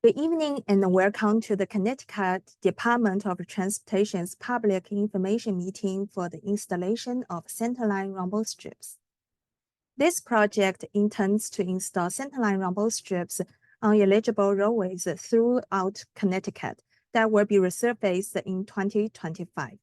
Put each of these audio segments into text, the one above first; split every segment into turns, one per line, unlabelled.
Good evening and welcome to the Connecticut Department of Transportation's public information meeting for the installation of Centerline rumble strips. This project intends to install Centerline rumble strips on eligible roadways throughout Connecticut that will be resurfaced in 2025.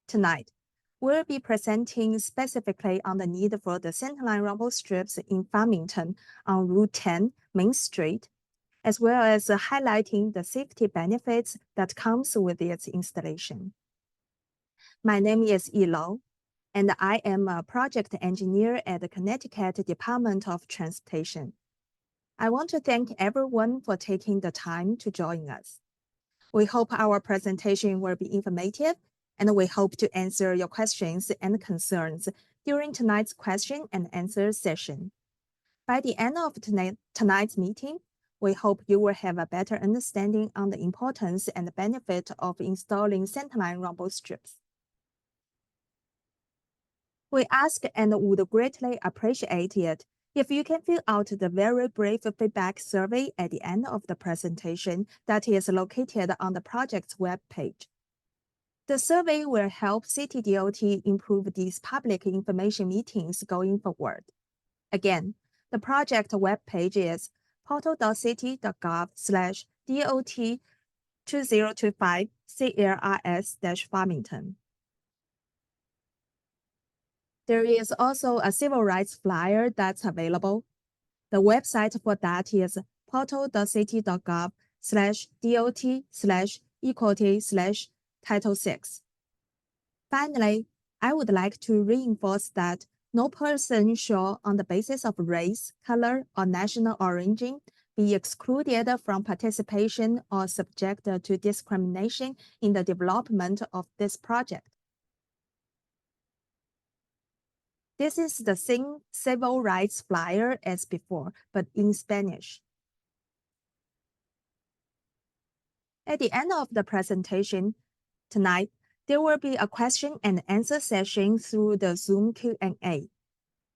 Tonight, we'll be presenting specifically on the need for the Centerline rumble strips in Farmington on Route 10, Main Street, as well as highlighting the safety benefits that comes with its installation. My name is Yilou, and I am a project engineer at the Connecticut Department of Transportation. I want to thank everyone for taking the time to join us. We hope our presentation will be informative, and we hope to answer your questions and concerns during tonight's question and answer session. By the end of tonight's meeting, we hope you will have a better understanding on the importance and the benefit of installing Centerline rumble strips. We ask and would greatly appreciate it if you can fill out the very brief feedback survey at the end of the presentation that is located on the project's web page. The survey will help City DOT improve these public information meetings going forward. Again, the project web page is portal.city.gov/DOT2025-CLRS-Farmington. There is also a civil rights flyer that's available. The website for that is portal.city.gov/DOT/equality/Title VI. Finally, I would like to reinforce that no person shall, on the basis of race, color, or national origin, be excluded from participation or subjected to discrimination in the development of this project. This is the same civil rights flyer as before, but in Spanish. At the end of the presentation tonight, there will be a question and answer session through the Zoom Q&A.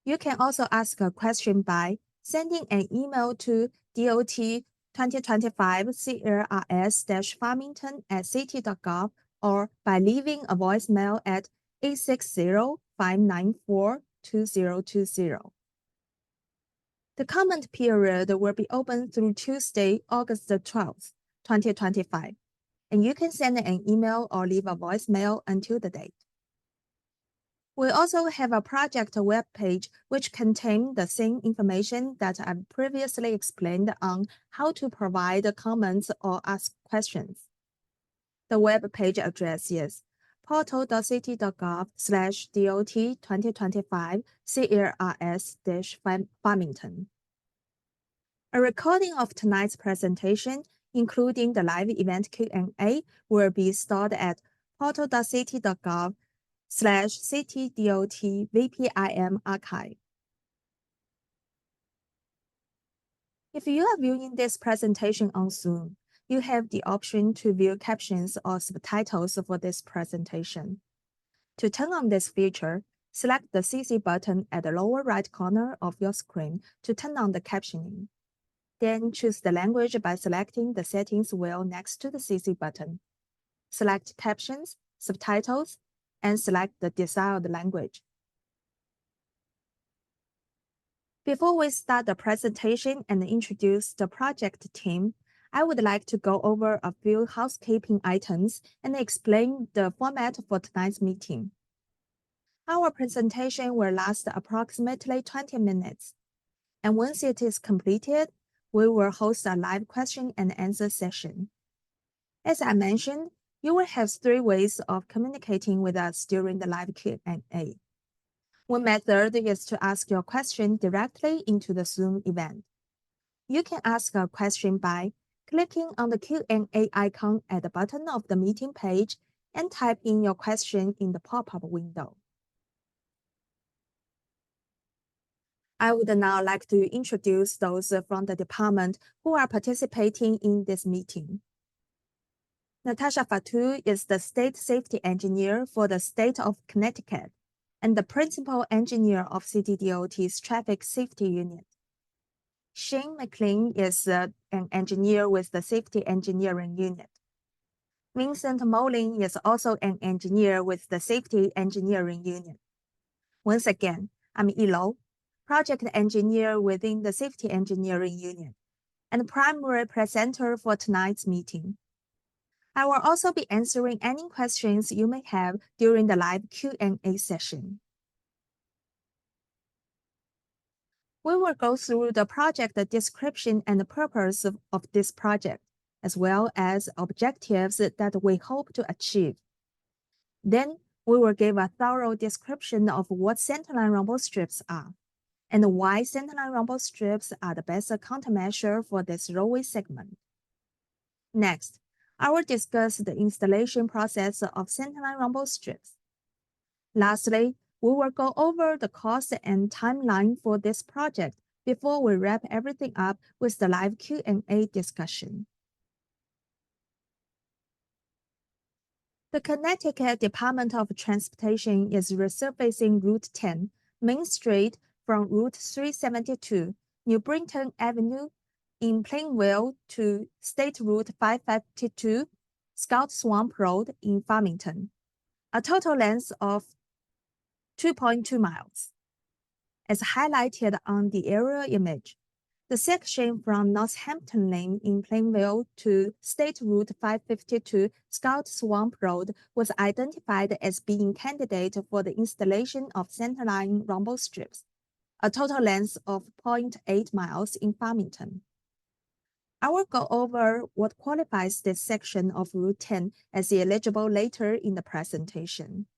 You can also ask a question by sending an email to DOT2025-CLRS-Farmington@city.gov or by leaving a voicemail at 860-594-2020. The comment period will be open through Tuesday, August 12th, 2025. And you can send an email or leave a voicemail until the date. We also have a project web page which contains the same information that I've previously explained on how to provide comments or ask questions. The web page address is portal.city.gov/DOT2025-CLRS-Farmington. A recording of tonight's presentation, including the live event Q&A, will be stored at portal.city.gov/CityDOT-VPIM archive. If you are viewing this presentation on Zoom, you have the option to view captions or subtitles for this presentation. To turn on this feature, select the CC button at the lower right corner of your screen to turn on the captioning. Then choose the language by selecting the settings wheel next to the CC button. Select Captions, Subtitles, and select the desired language. Before we start the presentation and introduce the project team, I would like to go over a few housekeeping items and explain the format for tonight's meeting. Our presentation will last approximately 20 minutes, and once it is completed, we will host a live question and answer session. As I mentioned, you will have 3 ways of communicating with us during the live Q&A. One method is to ask your question directly into the Zoom event. You can ask a question by clicking on the Q&A icon at the bottom of the meeting page and type in your question in the pop-up window. I would now like to introduce those from the department who are participating in this meeting. Natasha Fatou is the State Safety Engineer for the State of Connecticut and the Principal Engineer of City DOT's Traffic Safety Unit. Shane McLean is an engineer with the Safety Engineering Unit. Vincent Molin is also an engineer with the Safety Engineering Unit. Once again, I'm Yilou, project engineer within the Safety Engineering Unit, and primary presenter for tonight's meeting. I will also be answering any questions you may have during the live Q&A session. We will go through the project description and the purpose of this project, as well as objectives that we hope to achieve. Then, we will give a thorough description of what centerline rumble strips are, and why centerline rumble strips are the best countermeasure for this roadway segment. Next, I will discuss the installation process of centerline rumble strips. Lastly, we will go over the cost and timeline for this project before we wrap everything up with the live Q&A discussion. The Connecticut Department of Transportation is resurfacing Route 10, Main Street from Route 372, New Brighton Avenue, in Plainville to State Route 552, Scout Swamp Road in Farmington, a total length of 2.2 miles. As highlighted on the aerial image, the section from Northampton Lane in Plainville to State Route 552 Scout Swamp Road was identified as being candidate for the installation of centerline rumble strips, a total length of 0.8 miles in Farmington. I will go over what qualifies this section of Route 10 as eligible later in the presentation.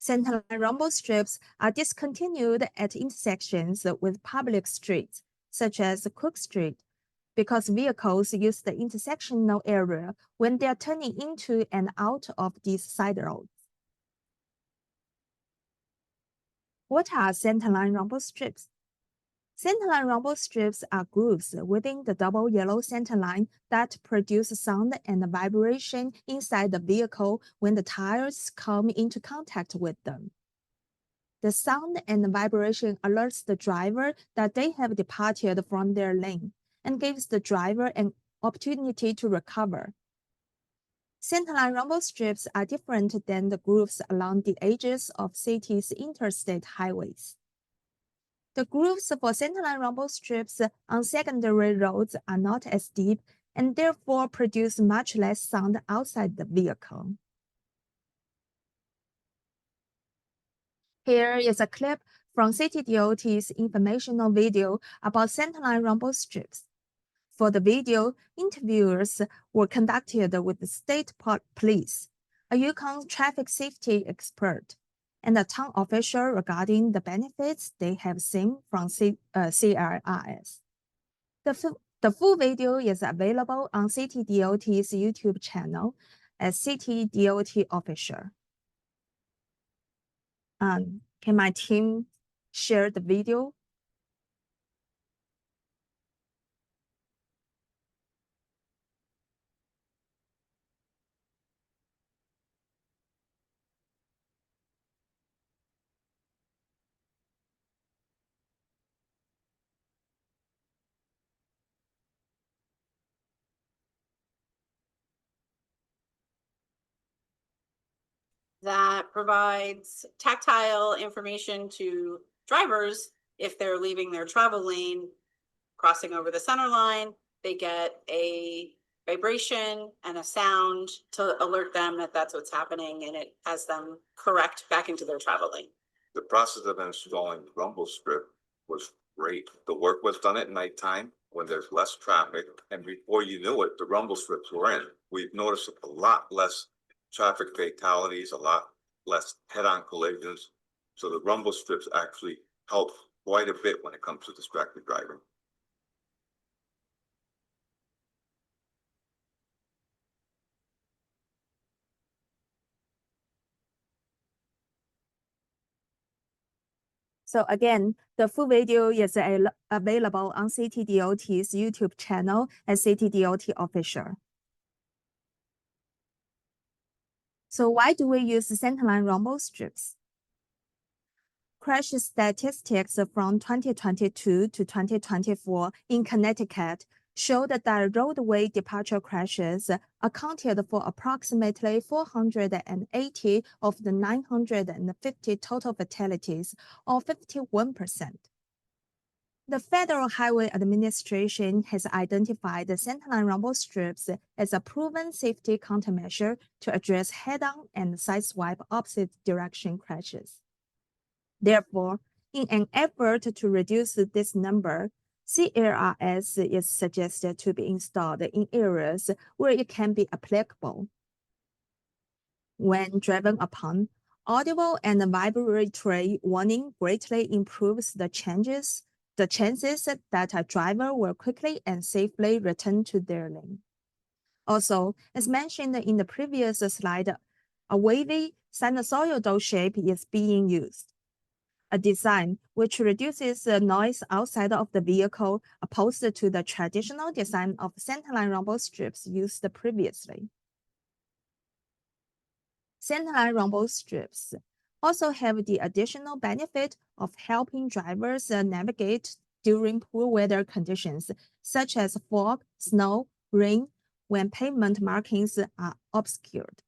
Centerline rumble strips are discontinued at intersections with public streets, such as Cook Street, because vehicles use the intersectional area when they are turning into and out of these side roads. What are centerline rumble strips? Centerline rumble strips are grooves within the double yellow centerline that produce sound and vibration inside the vehicle when the tires come into contact with them. The sound and vibration alerts the driver that they have departed from their lane and gives the driver an opportunity to recover. Centerline rumble strips are different than the grooves along the edges of cities' interstate highways. The grooves for centerline rumble strips on secondary roads are not as deep and therefore produce much less sound outside the vehicle. Here is a clip from City DOT's informational video about centerline rumble strips. For the video, interviews were conducted with the state police, a Yukon traffic safety expert, and a town official regarding the benefits they have seen from CRRS. The full video is available on City DOT's YouTube channel as City DOT Official. Can my team share the video?
That provides tactile information to drivers if they're leaving their travel lane, crossing over the center line. They get a vibration and a sound to alert them that that's what's happening, and it has them correct back into their travel lane.
The process of installing rumble strip was great. The work was done at nighttime when there's less traffic, and before you knew it, the rumble strips were in. We've noticed a lot less traffic fatalities, a lot less head-on collisions. So the rumble strips actually help quite a bit when it comes to distracted driving.
So again, the full video is available on City DOT's YouTube channel as City DOT Official. So why do we use centerline rumble strips? Crash statistics from 2022 to 2024 in Connecticut showed that roadway departure crashes accounted for approximately 480 of the 950 total fatalities, or 51%. The Federal Highway Administration has identified the Centerline rumble strips as a proven safety countermeasure to address head-on and sideswipe opposite direction crashes. Therefore, in an effort to reduce this number, CLRS is suggested to be installed in areas where it can be applicable. When driven upon, audible and vibratory warning greatly improves the chances that a driver will quickly and safely return to their lane. Also, as mentioned in the previous slide, a wavy sinusoidal shape is being used, a design which reduces the noise outside of the vehicle opposed to the traditional design of centerline rumble strips used previously. Centerline rumble strips also have the additional benefit of helping drivers navigate during poor weather conditions, such as fog, snow, rain, when pavement markings are obscured.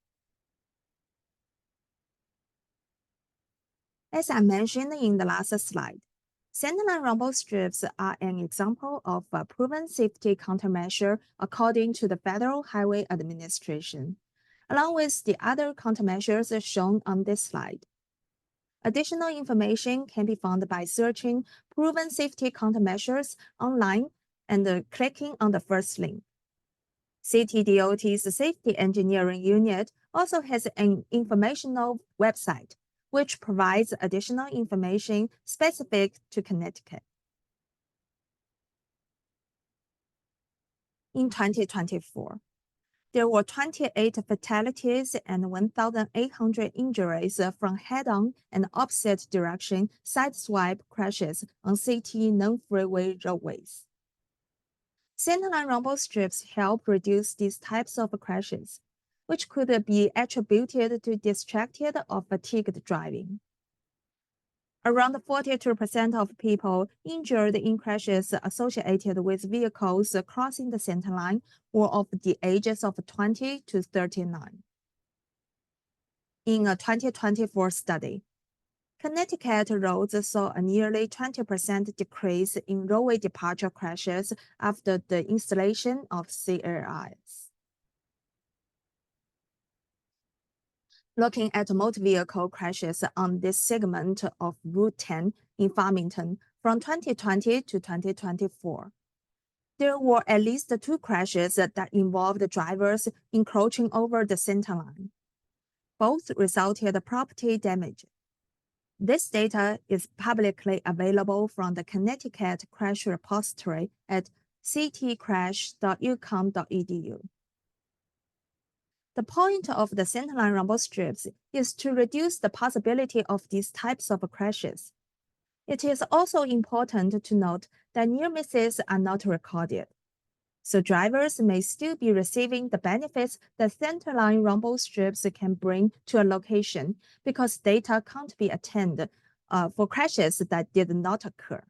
As I mentioned in the last slide, centerline rumble strips are an example of a proven safety countermeasure according to the Federal Highway Administration, along with the other countermeasures shown on this slide. Additional information can be found by searching proven safety countermeasures online and clicking on the first link. CTDOT's Safety Engineering Unit also has an informational website, which provides additional information specific to Connecticut. In 2024, there were 28 fatalities and 1,800 injuries from head-on and opposite direction sideswipe crashes on city non-freeway roadways. Centerline rumble strips help reduce these types of crashes, which could be attributed to distracted or fatigued driving. Around 42% of people injured in crashes associated with vehicles crossing the centerline were of the ages of 20 to 39. In a 2024 study, Connecticut roads saw a nearly 20% decrease in roadway departure crashes after the installation of CLRS. Looking at motor vehicle crashes on this segment of Route 10 in Farmington from 2020 to 2024, there were at least 2 crashes that involved drivers encroaching over the centerline. Both resulted in property damage. This data is publicly available from the Connecticut Crash Repository at ctcrash.ucom.edu. The point of the centerline rumble strips is to reduce the possibility of these types of crashes. It is also important to note that near misses are not recorded, so drivers may still be receiving the benefits that centerline rumble strips can bring to a location because data can't be obtained for crashes that did not occur.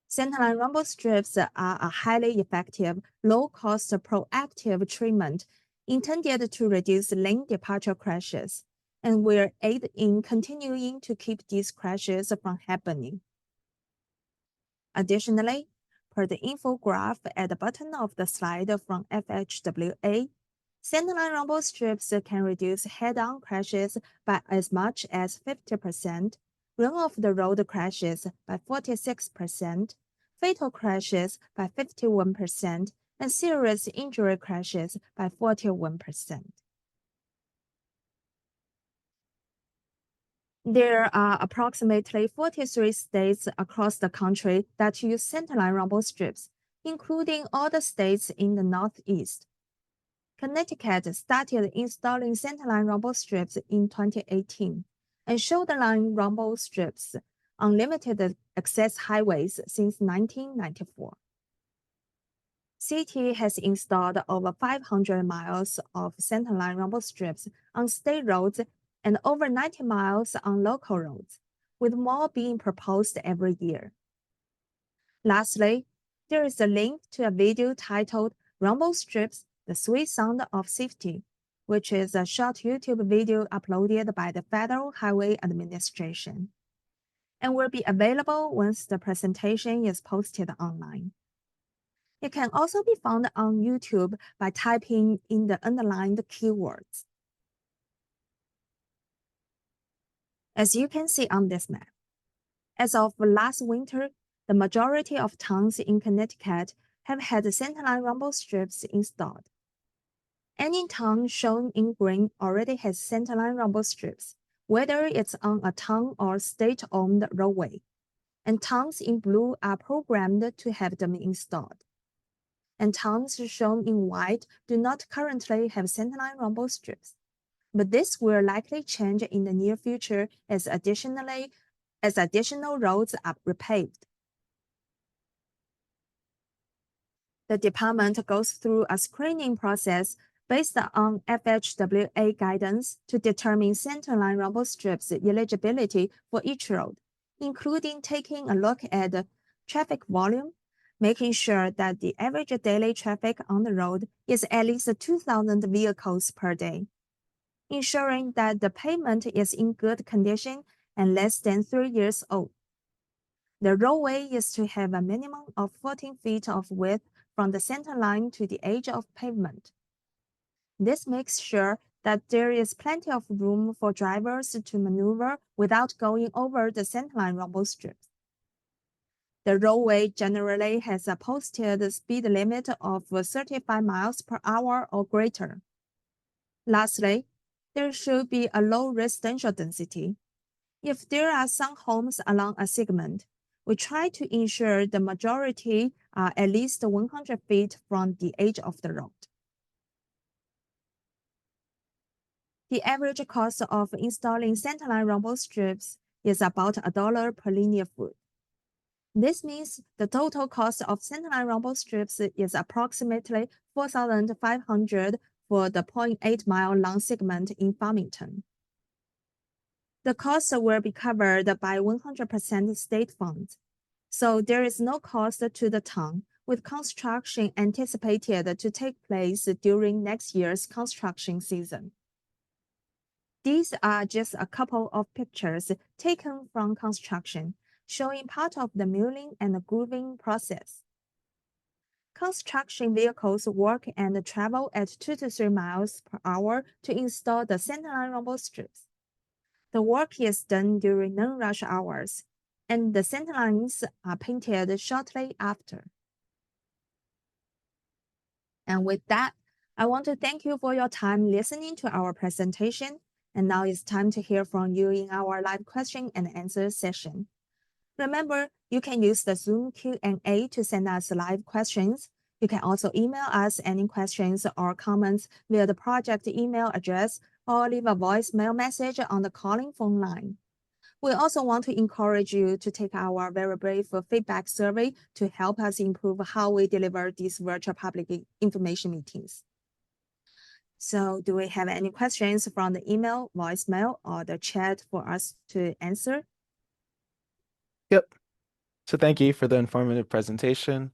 Centerline rumble strips are a highly effective, low-cost, proactive treatment intended to reduce lane departure crashes and will aid in continuing to keep these crashes from happening. Additionally, per the infograph at the bottom of the slide from FHWA, centerline rumble strips can reduce head-on crashes by as much as 50%, run-off-the-road crashes by 46%, fatal crashes by 51%, and serious injury crashes by 41%. There are approximately 43 states across the country that use centerline rumble strips, including all the states in the Northeast. Connecticut started installing centerline rumble strips in 2018 and shoulder-line rumble strips on limited access highways since 1994. City has installed over 500 miles of centerline rumble strips on state roads and over 90 miles on local roads, with more being proposed every year. Lastly, there is a link to a video titled Rumble Strips, The Sweet Sound of Safety, which is a short YouTube video uploaded by the Federal Highway Administration and will be available once the presentation is posted online. It can also be found on YouTube by typing in the underlined keywords. As you can see on this map, as of last winter, the majority of towns in Connecticut have had Centerline rumble strips installed. Any town shown in green already has Centerline rumble strips, whether it's on a town or state-owned roadway, and towns in blue are programmed to have them installed. And towns shown in white do not currently have Centerline rumble strips, but this will likely change in the near future as additional roads are repaved. The department goes through a screening process based on FHWA guidance to determine Centerline rumble strips eligibility for each road, including taking a look at traffic volume, making sure that the average daily traffic on the road is at least 2,000 vehicles per day, ensuring that the pavement is in good condition and less than 3 years old. The roadway is to have a minimum of 14 feet of width from the center line to the edge of pavement. This makes sure that there is plenty of room for drivers to maneuver without going over the centerline rumble strips. The roadway generally has a posted speed limit of 35 miles per hour or greater. Lastly, there should be a low residential density. If there are some homes along a segment, we try to ensure the majority are at least 100 feet from the edge of the road. The average cost of installing centerline rumble strips is about $1 per linear foot. This means the total cost of centerline rumble strips is approximately $4,500 for the 0.8-mile long segment in Farmington. The cost will be covered by 100% state funds, so there is no cost to the town, with construction anticipated to take place during next year's construction season. These are just a couple of pictures taken from construction, showing part of the milling and grooving process. Construction vehicles work and travel at 2 to 3 miles per hour to install the centerline rumble strips. The work is done during non-rush hours, and the centerlines are painted shortly after. And with that, I want to thank you for your time listening to our presentation. And now it's time to hear from you in our live question and answer session. Remember, you can use the Zoom Q&A to send us live questions. You can also email us any questions or comments via the project email address or leave a voicemail message on the calling phone line. We also want to encourage you to take our very brief feedback survey to help us improve how we deliver these virtual public information meetings. So do we have any questions from the email, voicemail, or the chat for us to answer?
Yep. So thank you for the informative presentation.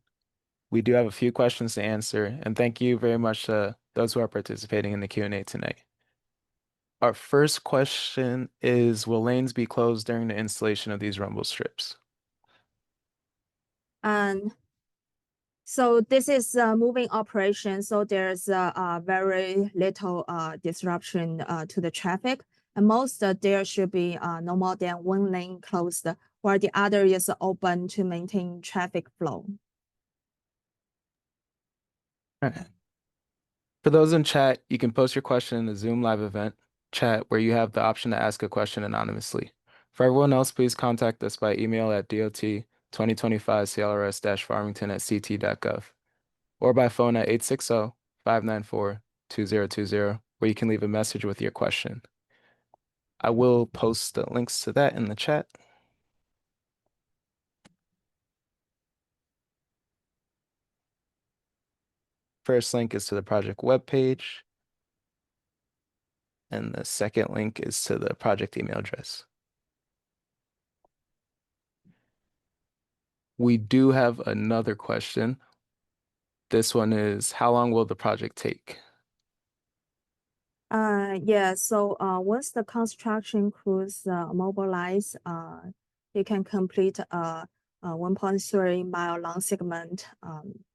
We do have a few questions to answer, and thank you very much to those who are participating in the Q&A tonight. Our first question is, will lanes be closed during the installation of these rumble strips?
So this is a moving operation, so there's very little disruption to the traffic. And most there should be no more than one lane closed, while the other is open to maintain traffic flow.
All right. For those in chat, you can post your question in the Zoom live event chat where you have the option to ask a question anonymously. For everyone else, please contact us by email at dot2025clrs-farmington@ct.gov or by phone at 860-594-2020, where you can leave a message with your question. I will post the links to that in the chat. First link is to the project webpage, and the second link is to the project email address. We do have another question. This one is, how long will the project take?
Yeah, so once the construction crews mobilize, they can complete a 1.3 mile long segment,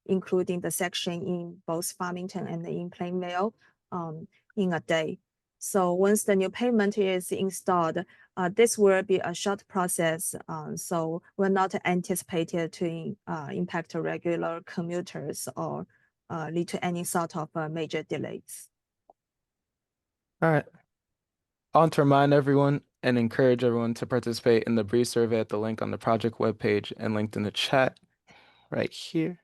including the section in both Farmington and in Plainville, in a day. So once the new pavement is installed, this will be a short process, so will not anticipated to impact regular commuters or lead to any sort of major delays.
All right. I want to remind everyone and encourage everyone to participate in the brief survey at the link on the project webpage and linked in the chat right here.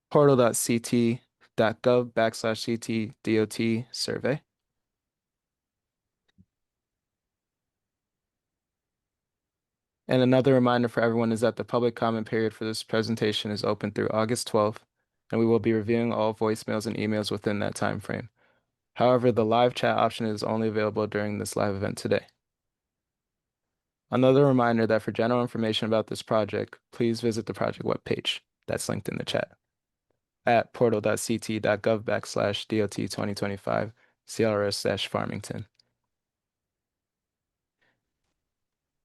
portal.ct.gov/CT-DOT survey. And another reminder for everyone is that the public comment period for this presentation is open through August 12th, and we will be reviewing all voicemails and emails within that time frame. However, the live chat option is only available during this live event today. Another reminder that for general information about this project, please visit the project webpage that's linked in the chat at portal.ct.gov/DOT 2025 CLRS-Farmington.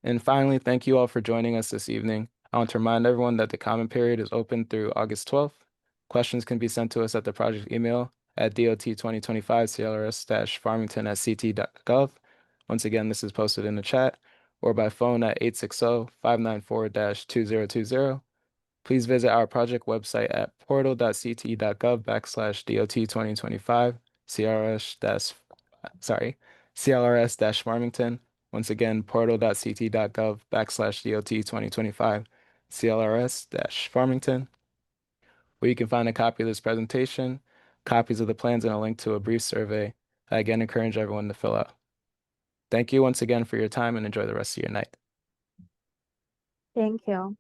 And finally, thank you all for joining us this evening. I want to remind everyone that the comment period is open through August 12th. Questions can be sent to us at the project email at DOT2025 CLRS-Farmington@ct.gov. Once again, this is posted in the chat, or by phone at 860-594-2020. Please visit our project website at portal.ct.gov/DOT2025 CLRS-Farmington. Once again, portal.ct.gov/DOT2025 CLRS-Farmington, where you can find a copy of this presentation, copies of the plans, and a link to a brief survey I again encourage everyone to fill out. Thank you once again for your time and enjoy the rest of your night.
Thank you.